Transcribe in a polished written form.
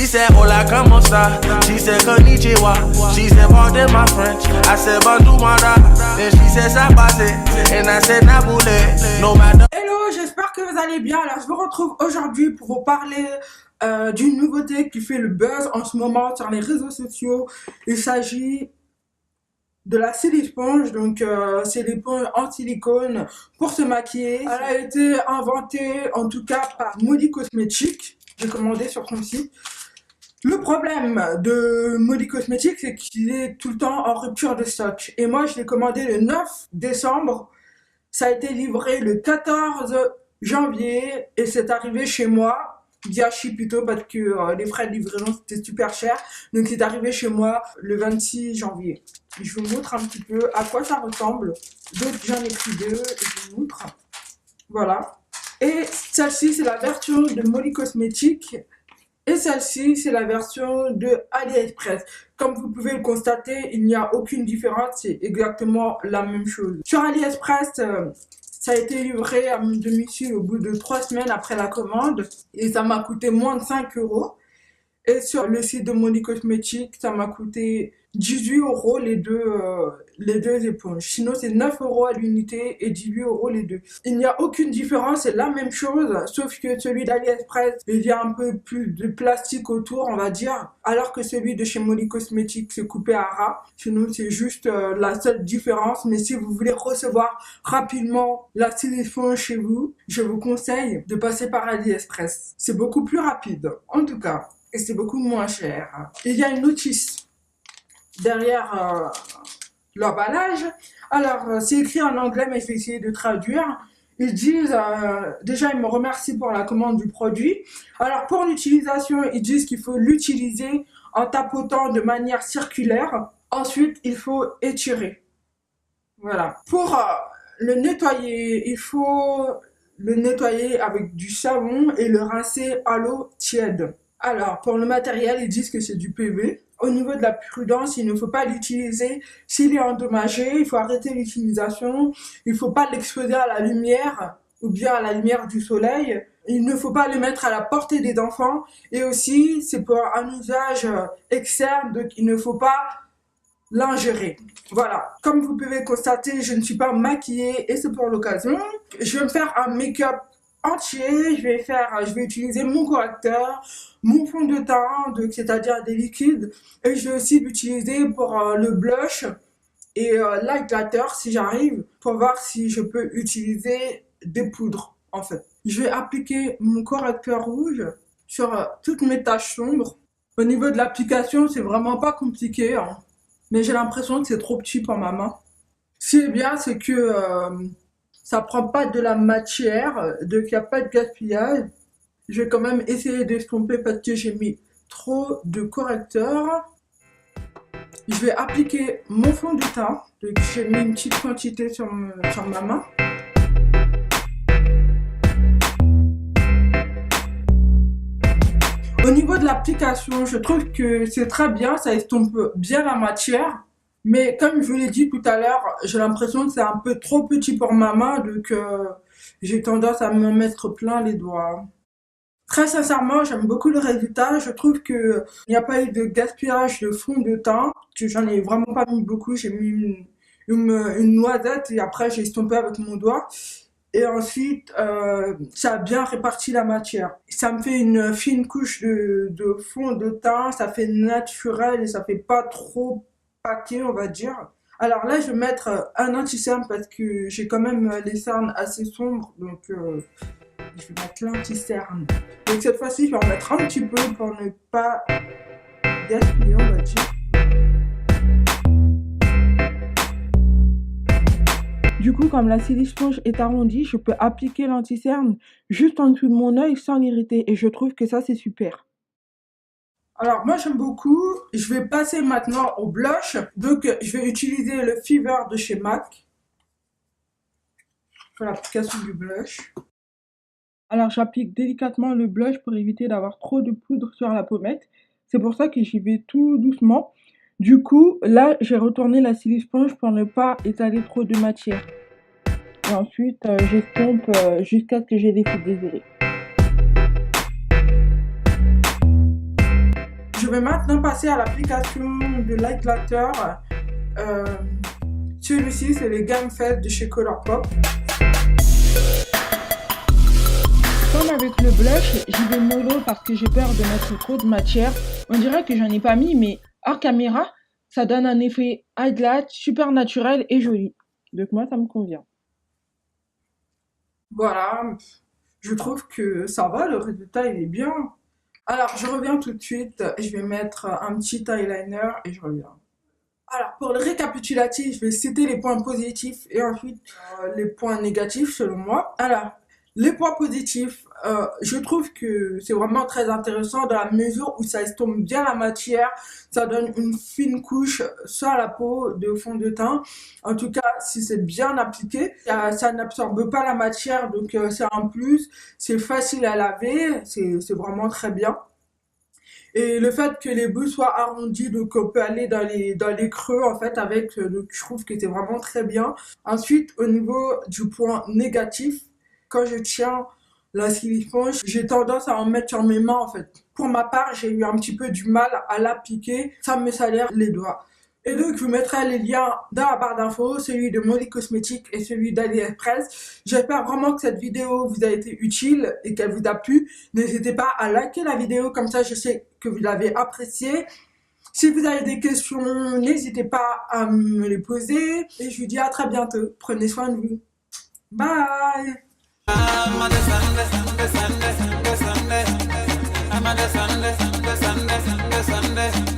She said, hola, como esta? She said, konnichiwa. She said, pardon my French. I said, bonjour, madame. And she said, ça passe. And I said, naboule. No matter. Hello, j'espère que vous allez bien. Alors, je vous retrouve aujourd'hui pour vous parler d'une nouveauté qui fait le buzz en ce moment sur les réseaux sociaux. Il s'agit de la Silisponge, donc c'est l'éponge en silicone pour se maquiller. Elle a été inventée en tout cas par Molly Cosmetics. J'ai commandé sur son site. Le problème de Molly Cosmetics, c'est qu'il est tout le temps en rupture de stock. Et moi, je l'ai commandé le 9 décembre. Ça a été livré le 14 janvier et c'est arrivé chez moi. Via Chip plutôt parce que les frais de livraison c'était super cher. Donc c'est arrivé chez moi le 26 janvier. Je vous montre un petit peu à quoi ça ressemble. Donc j'en ai pris deux et je vous montre. Voilà. Et celle-ci c'est la version de Molly Cosmetics. Et celle-ci c'est la version de AliExpress. Comme vous pouvez le constater, il n'y a aucune différence. C'est exactement la même chose. Sur AliExpress, ça a été livré à mon domicile au bout de 3 semaines après la commande et ça m'a coûté moins de 5 €. Et sur le site de Molly Cosmetics, ça m'a coûté 18 € les deux éponges. Sinon, c'est 9 € à l'unité et 18 € les deux. Il n'y a aucune différence, c'est la même chose, sauf que celui d'AliExpress, il y a un peu plus de plastique autour, on va dire, alors que celui de chez Molly Cosmetics, c'est coupé à ras. Sinon, c'est juste la seule différence. Mais si vous voulez recevoir rapidement la silicone chez vous, je vous conseille de passer par AliExpress. C'est beaucoup plus rapide, en tout cas. Et c'est beaucoup moins cher. Il y a une notice derrière l'emballage. Alors, c'est écrit en anglais, mais je vais essayer de traduire. Ils disent, déjà, ils me remercient pour la commande du produit. Alors, pour l'utilisation, ils disent qu'il faut l'utiliser en tapotant de manière circulaire. Ensuite, il faut étirer. Voilà. Pour le nettoyer, il faut le nettoyer avec du savon et le rincer à l'eau tiède. Alors, pour le matériel, ils disent que c'est du PV. Au niveau de la prudence, il ne faut pas l'utiliser s'il est endommagé. Il faut arrêter l'utilisation. Il ne faut pas l'exposer à la lumière ou bien à la lumière du soleil. Il ne faut pas le mettre à la portée des enfants. Et aussi, c'est pour un usage externe, donc il ne faut pas l'ingérer. Voilà. Comme vous pouvez constater, je ne suis pas maquillée et c'est pour l'occasion. Je vais me faire un make-up entier. Je vais utiliser mon correcteur, mon fond de teint, c'est-à-dire des liquides, et je vais aussi l'utiliser pour le blush et l'highlighter si j'arrive, pour voir si je peux utiliser des poudres en fait. Je vais appliquer mon correcteur rouge sur toutes mes taches sombres. Au niveau de l'application, c'est vraiment pas compliqué, hein, mais j'ai l'impression que c'est trop petit pour ma main. Ce qui est bien, c'est que ça prend pas de la matière, donc il n'y a pas de gaspillage. Je vais quand même essayer d'estomper parce que j'ai mis trop de correcteur. Je vais appliquer mon fond de teint. Donc j'ai mis une petite quantité sur ma main. Au niveau de l'application, je trouve que c'est très bien, ça estompe bien la matière. Mais comme je vous l'ai dit tout à l'heure, j'ai l'impression que c'est un peu trop petit pour ma main, donc j'ai tendance à me mettre plein les doigts. Très sincèrement, j'aime beaucoup le résultat. Je trouve que il n'y a pas eu de gaspillage de fond de teint. J'en ai vraiment pas mis beaucoup. J'ai mis une noisette et après j'ai estompé avec mon doigt. Et ensuite, ça a bien réparti la matière. Ça me fait une fine couche de fond de teint. Ça fait naturel et ça fait pas trop paquet, on va dire. Alors là, je vais mettre un anti-cerne parce que j'ai quand même les cernes assez sombres. Donc, je vais mettre l'anti-cerne. Donc cette fois-ci, je vais en mettre un petit peu pour ne pas gaspiller, on va dire. Du coup, comme la silisponge est arrondie, je peux appliquer l'anti-cerne juste en dessous de mon œil sans l'irriter. Et je trouve que ça, c'est super. Alors moi j'aime beaucoup, je vais passer maintenant au blush. Donc je vais utiliser le Fever de chez MAC pour l'application du blush. Alors j'applique délicatement le blush pour éviter d'avoir trop de poudre sur la pommette. C'est pour ça que j'y vais tout doucement. Du coup, là j'ai retourné la silisponge pour ne pas étaler trop de matière. Et ensuite j'estompe jusqu'à ce que j'ai l'effet désiré. vais maintenant passer à l'application de l'highlighter. Celui-ci, c'est le Game Fest de chez Colourpop. Comme avec le blush, j'y vais mollo parce que j'ai peur de mettre trop de matière. On dirait que j'en ai pas mis, mais hors caméra, ça donne un effet highlight super naturel et joli. Donc moi, ça me convient. Voilà, je trouve que ça va, le résultat il est bien. Alors, je reviens tout de suite, je vais mettre un petit eyeliner et je reviens. Alors, pour le récapitulatif, je vais citer les points positifs et ensuite les points négatifs selon moi. Alors, les points positifs, je trouve que c'est vraiment très intéressant dans la mesure où ça estompe bien la matière, ça donne une fine couche sur la peau de fond de teint. En tout cas, si c'est bien appliqué, ça n'absorbe pas la matière, donc c'est un plus. C'est facile à laver, c'est vraiment très bien. Et le fait que les bouts soient arrondis, donc on peut aller dans les creux en fait avec, donc je trouve que c'est vraiment très bien. Ensuite, au niveau du point négatif, quand je tiens la siliconge, j'ai tendance à en mettre sur mes mains en fait. Pour ma part, j'ai eu un petit peu du mal à l'appliquer, ça me salaire les doigts. Et donc, je vous mettrai les liens dans la barre d'infos, celui de Molly Cosmétiques et celui d'AliExpress. J'espère vraiment que cette vidéo vous a été utile et qu'elle vous a plu. N'hésitez pas à liker la vidéo, comme ça je sais que vous l'avez appréciée. Si vous avez des questions, n'hésitez pas à me les poser. Et je vous dis à très bientôt. Prenez soin de vous. Bye! I'm a Sunday.